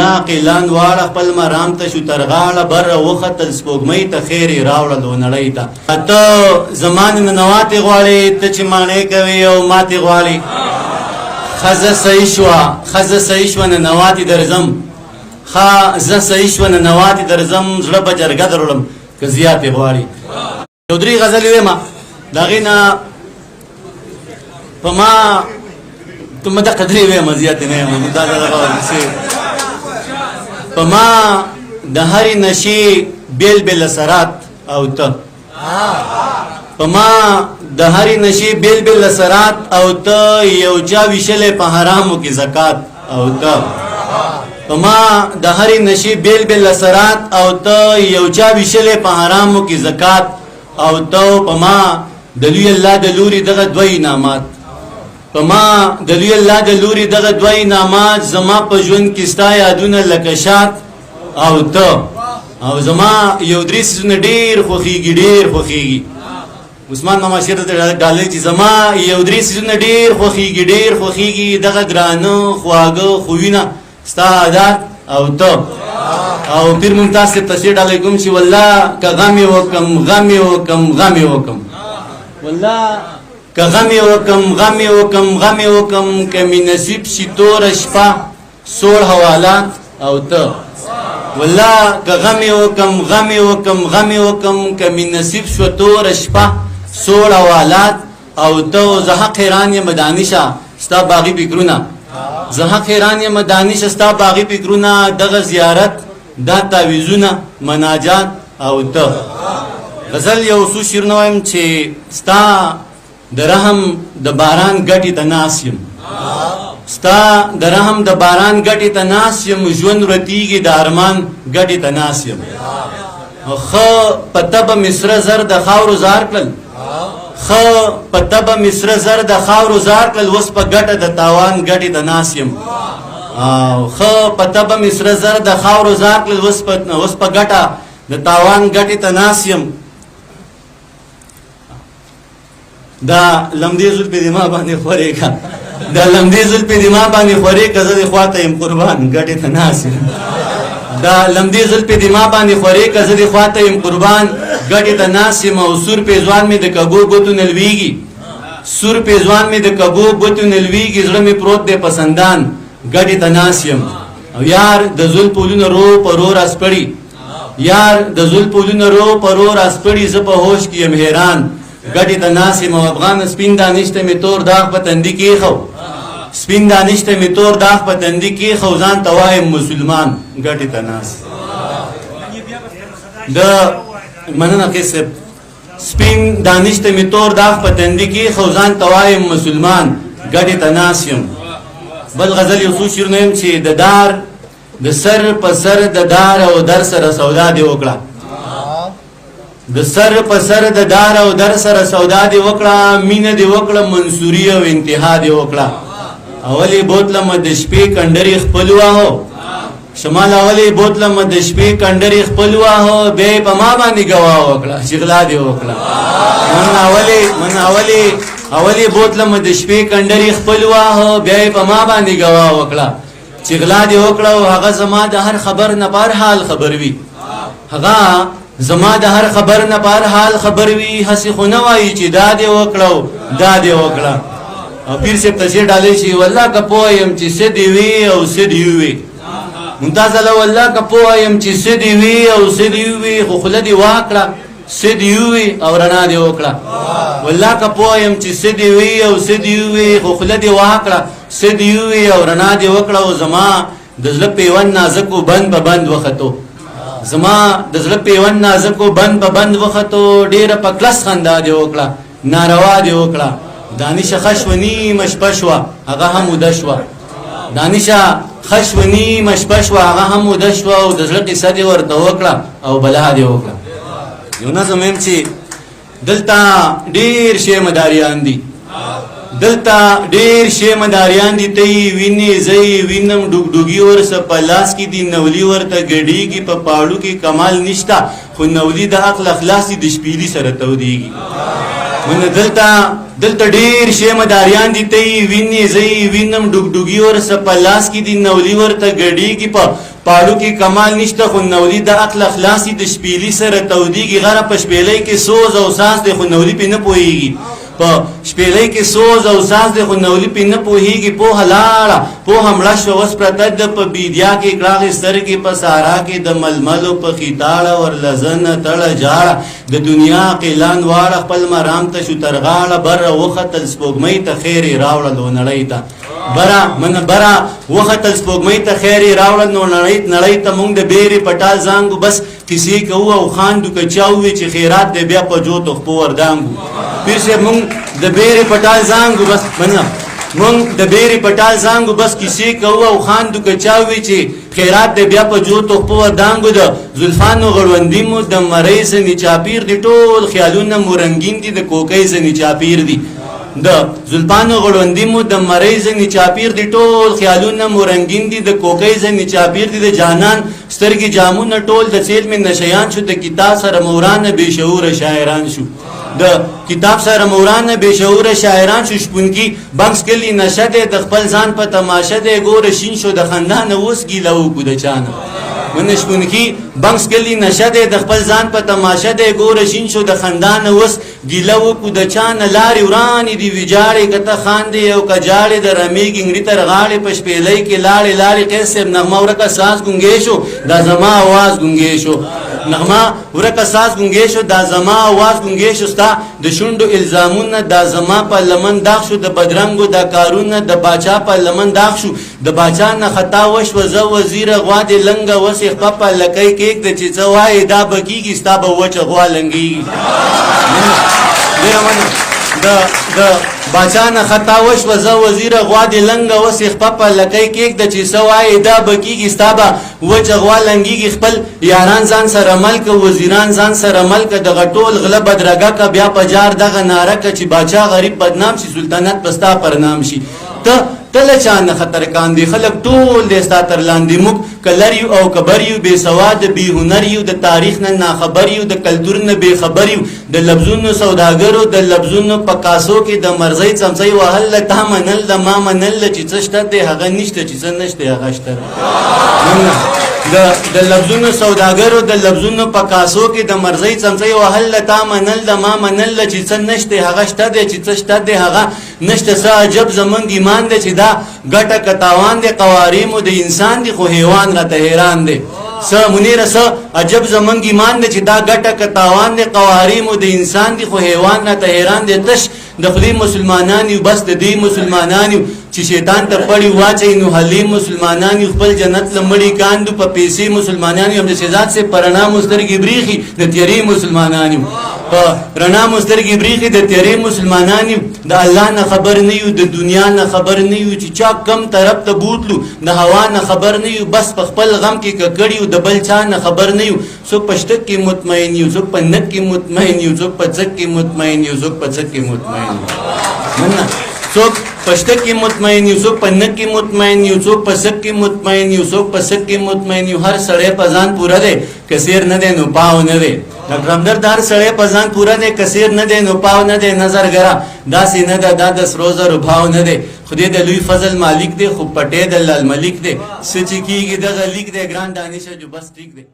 دنیا قیلان واړه خپل مرام ته شو تر غاړه بره وختل سپوږمۍ ته خیر یې راوړلو نړۍ ته ته زمانې ننواتې غواړې ته چې ماڼۍ کوې او ماتې غواړې ښځه صحیح شوه ښځه صحیح شوه ننواتې درځم ښه زه صحیح شوه ننواتې درځم زړه په جرګه دروړم که زیاتې غواړې یو درې غزلې ویمه د هغې نه په ما تو مدقه درې ویمه زیاتې نه یم دا په ما د هرې نشې بیل بیل اثرات او ته په ما د هرې نشې بیل بیل اثرات او ته یو چا ویشلی په حرامو کې زکات او ته په ما د هرې نشې بیل بیل اثرات او ته یو چا ویشلی په حرامو کې زکات او ته په ما د لوی الله د لوري دغه دوه انعامات په ما د لوی الله د لوري دغه دوه انعامات زما په ژوند کې ستا یادونه لکه شات او ته او زما یو درې څیزونه ډېر خوښېږي ډېر خوښېږي عثمان ماما شعر ته ډالۍ چې زما یو درې څیزونه ډېر خوښېږي ډېر خوښېږي دغه ګرانه خواږه خویونه ستا عادات او ته او پیر ممتاز صاحب ته شعر ډالۍ کوم چې والله که غم یې وکم غم یې وکم غم یې وکم والله که غم یې وکم غم یې وکم غم یې وکم که مې نصیب شي توره شپه سوړ حوالات او ته والله که غم یې وکم غم یې وکم غم یې وکم که مې نصیب شوه توره شپه سوړ حوالات او ته زه حق حیران یم دانشه ستا باغي فکرونه زه حق حیران یم دانشه ستا باغي فکرونه دغه زیارت دا تعویذونه مناجات او ته غزل یو څو شعرونه وایم چې ستا د رحم د باران ګټې ته ناست یم ستا د رحم د باران ګټې ته ناست یم ژوند ورتېږي د ارمان ګټې ته ناست یم ښه په تبه مې سره زر د خاورو زار کړل ښه په تبه مې سره زر د خاورو زار کړل اوس په ګټه د تاوان ګټې ته ناست یم ښه په تبه مې سره زر د خاورو زار کړل اوس په ګټه د تاوان ګټې ته ناست یم دا لمدې زلفې دې ما باندې خورې که دا لمدې زلفې دې ما باندې خورې که زه دې خواته یم قربان ګټې ته ناست یم دا لمدې زلفې دې ما باندې خورې که زه دې خواته یم قربان ګټې ته ناست یم او سور پیزوان مې د کږو ګوتو نه لویږي سور پیزوان مې د کږو ګوتو نه لویږي زړه مې پروت دی پسندان ګټې ته ناست یم او یار د زلفولونه رو په رو راسپړي یار د زلفولونه رو په رو راسپړي زه په هوش کې یم حیران ګټې ته ناست یم او افغان سپین دانشته مې تور داغ په تندي کېښو سپین دانشته مې تور داغ په تندي کېښو ځان ته وایم مسلمان ګټې ته ناست د مننه کې صاحب سپین دانشته مې تور داغ په تندي کېښو ځان ته وایم مسلمان ګټې ته ناست یم بل غزل یو څو شعرونه یم چې د دار د سر په سر د دار او در سره سودا دې وکړه د سر په سر د دار او در سره سودا دې وکړه مینه دې وکړه منصوري او انتها دې وکړه اولې بوتلم د شپې کنډرې خپل واهو شمال اولې بوتلم د شپې کنډرې خپل واهو بیا یې په ما باندې ګواه وکړه چې غلا دې وکړه من اولې بوتلم د شپې کنډرې خپل واهو بیا یې په ما باندې ګواه وکړه چې غلا دې وکړه او هغه زما د هر خبر نه په هر حال خبر وي هغه زما د هر خبر نه په هر حال خبر وي هسې خو نه وایي چې دا دې وکړه دا دې وکړه او پیر صاحب ته شعر ډالۍ شي والله که پوه یم چې څه دې وي او څه دې ووي ممتاز الله والله که پوه یم چې څه دې وي او څه دې ووي خو خوله دې واکړه څه دې ووي او رڼا دې وکړه والله که پوه یم چې څه دې وي او څه دې ووي خو خوله دې واکړه څه دې ووي او رڼا دې وکړه او زما د زړه پیوند نازکو بند په بند وختو زما د زړه پیوند نازکو بند په بند وختو ډېره په کلس خندا دې وکړه ناروا دې وکړه دانشه خشونی مشپه شوه هغه هم اوده شوه دانشه خشونی مشپه شوه هغه هم اوده شوه او د زړه قصه دې ورته وکړه او بلا دې وکړه یو نظم یم چې دلته ډېر شی مداریان دي دلته ډېر شی مداریان دي ته یې وینې زه یې وینم ډوګډوګي ورسه په لاس کې دي نولي ورته ګډېږي په پاړو کې کمال نشته خو نولي د عقل اخلاص دي د شپېلي سره تودېږي دلته ډېر شی مداریان دي ته یې وینې زه یې وینم ډوګډوګي ورسه په لاس کې دي نولي ورته ګډېږي په پاړو کې کمال نشته خو نولي د عقل اخلاصي د شپېلي سره تودېږي غره په شپېلۍ کې سوز او ساز دی خو نولي پې نه پوهېږي په شپېلۍ کې سوز او ساز دی خو نولي پې نه پوهېږي پوهه لاړه پوهه مړه شوه اوس پرته ده په بیدیا کې کړاغې سترګې په سارا کې د ململو په خیتاړه ورلزنه تړه جاړه د دنیا قیلان واړه خپل مرام ته شو تر غاړه بره وختل سپوږمۍ ته خیر یې راوړل و نړۍ ته برا وختل سپوږمۍ ته خیر یې راوړل نو نړۍ ته مونږ د بیرې پټال زانګو بس کیسې کوو او خاندو که چا ووي چې خیرات دی بیا په جوتو خپو وردانګو پیر صاحب مونږ د بیرې پټال زانګو بس مونږ د بیرې پټال زانګو بس کیسې کوو او خاندو که چا ووي چې خیرات دی بیا په جوتو خپو وردانګو د زلفانو غړوندي مو د مرۍ ځنې چاپیر دي ټول خیالونه مو رنګین دي د کوکۍ ځنې چاپیر دي د زلفانو غړوندي مو د مرۍ ځنې چاپیر دي ټول خیالونه مو رنګین دي د کوکۍ ځنې چاپیر دي د جانان سترګې جامونه ټول د څیل مې نشیان شو د کتاب سره مورانه بې شعوره شاعران شو د کتاب سره مورانه بې شعوره شاعران شو شپونکي بنګس کلي نشه دی د خپل ځان په تماشه دی ګوره شین شو د خندا نه اوس ګیله وکړو د چا نه من شپونکي بنګس کلي نشه دی د خپل ځان په تماشه دی ګوره شین شو د خندا نه اوس ګیله وکړو د چا نه لارې ورانې دي ویجاړې که ته خاندې او که جاړې د رمې ګنګړي تر غاړې په شپېلۍ کې لاړې لاړې قیس صاحب نغمه ورکه ساز ګونګې شو دا زما اواز ګونګې شو نغمه ورکه ساز ګونګې شو دا زما اواز ګونګې شو ستا د شونډو الزامونه دا زما په لمن داغ شو د بدرنګو دا کارونه د باچا په لمن داغ شو د باچا نه خطا وشوه زه وزیره غوا دې لنګه وسې خپه په لکۍ کېږده چې څه وایې دا به کېږي ستا به وچه غوا لنګېږي د باچا نه خطا وشوه زه وزیره غوا دې لنګه وسې خپه په لکۍ کېږده چې څه وایې دا به کېږي ستا به وچه غوا لنګېږي خپل یاران ځان سره مل که وزیران ځان سره مل که دغه ټول غله بدرګه که بیا په جار دغه ناره که چې باچا غریب بدنام شي سلطنت به ستا پرنام شي ته له چا نه خطر کاندي خلک ټول دی ستا تر لاندې موږ که لر یو او که بر یو بې سواد بې هنر یو د تاریخ نه ناخبر یو د کلتور نه بې خبر یو د لفظونو سوداګرو د لفظونو په کاسو کې د مرزۍ څمڅۍ وهل له تا منل د ما منل چې څه شته دی هغه نشته چې څه نشته هغه شته د لفظونو سوداګرو د لفظونو په کاسو کې د مرزۍ څمڅۍ وهل له تا منل د ما منل چې څه نشته هغه شته دی چې څه شته دی هغه نشته څه عجب زمونږ ایمان دی چې دا ګټه که تاوان دی قواریم د انسان دی خو حیوان راته حیران دی څه منیره څه عجب زمونږ ایمان دی چې دا ګټه که تاوان دی قواریم د انسان دی خو حیوان راته حیران دی تش د خدای مسلمانان یو بس د دې مسلمانان یو چې شیطان ته پړی واچي نو حلیم مسلمانان یو خپل جنت لمړی کاندو په پیسې مسلمانان یو د شهزاد سے پرنا مسترګي بریخي د تیری مسلمانان یو په رڼا مسترګي بریخي د تیری مسلمانان یو د الله نه خبر نه یو د دنیا نه خبر نه یو چې چا کم طرف ته بوتلو د هوا نه خبر نه یو بس په خپل غم کې ککړیو د بل چا نه خبر نه یو سو پشتک کې مطمئن یو سو پنک کې مطمئن یو سو پڅک کې مطمئن یو سو پڅک کې مطمئن منه څوک پشتک کې مطمئن یو څوک پنک کې مطمئن یو څوک پسک کې مطمئن یو څوک پسک کې مطمئن یو هر سړی په ځان پوره دی کثیر نه دی نو پاو نه دی ډاکټر همدرد هر سړی په ځان پوره دی کثیر نه دی نو پاو نه دی نظر ګره داسې نه ده دا د سرو زرو بھاو نه دی خدای د لوی فضل مالک دی خو پټې د لال ملک دی څه چې کېږي دغه لیک دی ګران دانشه جو بس ټیک دی